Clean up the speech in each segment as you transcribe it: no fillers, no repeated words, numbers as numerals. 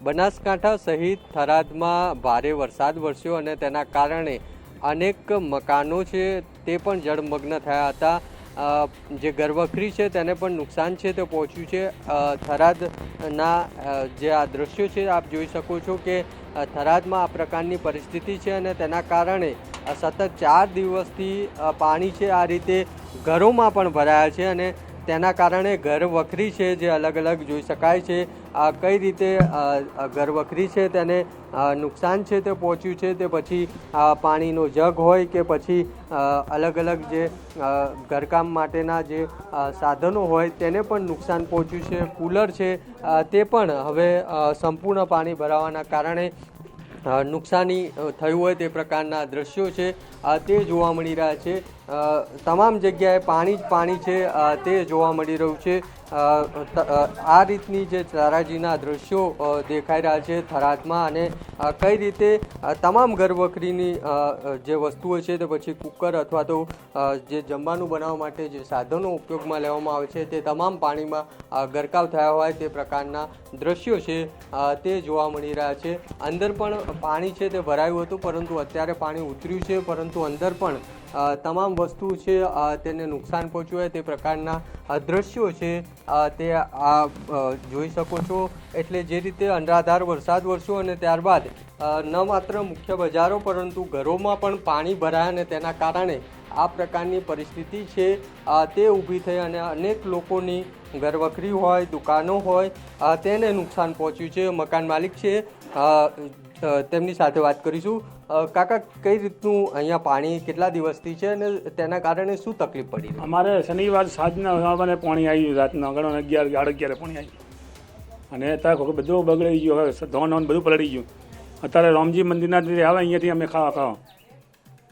બનાસકાંઠા સહિત થરાદમાં ભારે વરસાદ વરસ્યો અને તેના કારણે અનેક મકાનો છે તે પણ જળમગ્ન થયા હતા। જે ઘરવખરી છે તેને પણ નુકસાન છે તે પહોંચ્યું છે। થરાદના જે આ દ્રશ્યો છે આપ જોઈ શકો છો કે થરાદમાં આ પ્રકારની પરિસ્થિતિ છે અને તેના કારણે સતત 4 દિવસથી પાણી છે આ રીતે ઘરોમાં પણ ભરાયા છે અને તેના કારણે ઘરવખરી છે જે અલગ અલગ જોઈ શકાય છે કઈ રીતે ઘરવખરી છે તેને નુકસાન છે તે પહોંચ્યું છે। તે પછી પાણીનો જગ હોય કે પછી અલગ અલગ જે ઘરકામ માટેના જે સાધનો હોય તેને પણ નુકસાન પહોંચ્યું છે। કુલર છે તે પણ હવે સંપૂર્ણ પાણી ભરાવાના કારણે નુકસાની થયું હોય તે પ્રકારના દ્રશ્યો છે તે જોવા મળી રહ્યા છે। તમામ જગ્યાએ પાણી જ પાણી છે તે જોવા મળી રહ્યું છે। આ રીતની જે તારાજીના દ્રશ્યો દેખાઈ રહ્યા છે થરાદમાં અને કઈ રીતે તમામ ઘરવખરીની જે વસ્તુઓ છે તે પછી કુકર અથવા તો જે જમવાનું બનાવવા માટે જે સાધનો ઉપયોગમાં લેવામાં આવે છે તે તમામ પાણીમાં ગરકાવ થયા હોય તે પ્રકારના દ્રશ્યો છે તે જોવા મળી રહ્યા છે। અંદર પણ પાણી છે તે ભરાયું હતું પરંતુ અત્યારે પાણી ઉતર્યું છે પરંતુ અંદર પણ તમામ વસ્તુ છે તેને નુકસાન પહોંચ્યું હોય તે પ્રકારના દ્રશ્યો છે તે જોઈ શકો છો। એટલે જે રીતે અનરાધાર વરસાદ વરસ્યો અને ત્યારબાદ ન માત્ર મુખ્ય બજારો પરંતુ ઘરોમાં પણ પાણી ભરાયા અને તેના કારણે આ પ્રકારની પરિસ્થિતિ છે તે ઊભી થઈ અને અનેક લોકોની ઘરવખરી હોય દુકાનો હોય તેને નુકસાન પહોંચ્યું છે। મકાન માલિક છે તેમની સાથે વાત કરીશું। કાકા કઈ રીતનું અહીંયા પાણી કેટલા દિવસથી છે અને તેના કારણે શું તકલીફ પડી? અમારે શનિવાર સાંજના મને પાણી આવ્યું રાતના ગણો 11 સાડા 11 પાણી આવ્યું અને અત્યારે બધું બગડી ગયું। હવે ધોન બધું પલળી ગયું। અત્યારે રામજી મંદિરના આવે અહીંયાથી અમે ખાવા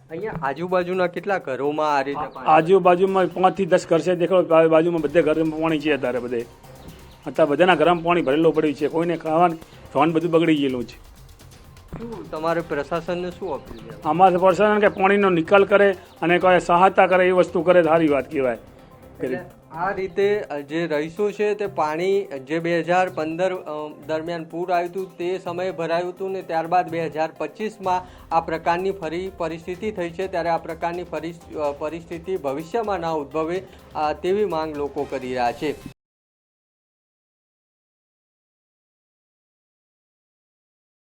અહીંયા આજુબાજુના કેટલા ઘરોમાં આ રીતે આજુબાજુમાં 5 થી 10 ઘર છે દેખો બાજુમાં બધે ઘરમાં પાણી છે। અત્યારે બધાના ઘરમાં પાણી ભરેલું પડ્યું છે। કોઈને ખાવાનું ધોન બધું બગડી ગયેલું છે। શું તમારે પ્રશાસનને શું અપીલ છે? અમારે પ્રશાસન કે પાણીનો નિકાલ કરે અને કોઈ સહાયતા કરે એ વસ્તુ કરે સારી વાત કહેવાય। આ રીતે જે રહીશો છે તે પાણી જે 2015 દરમિયાન પૂર આવ્યું હતું તે સમયે ભરાયું હતું ને ત્યારબાદ 2025માં આ પ્રકારની ફરી પરિસ્થિતિ થઈ છે। ત્યારે આ પ્રકારની પરિસ્થિતિ ભવિષ્યમાં ના ઉદ્ભવે તેવી માંગ લોકો કરી રહ્યા છે।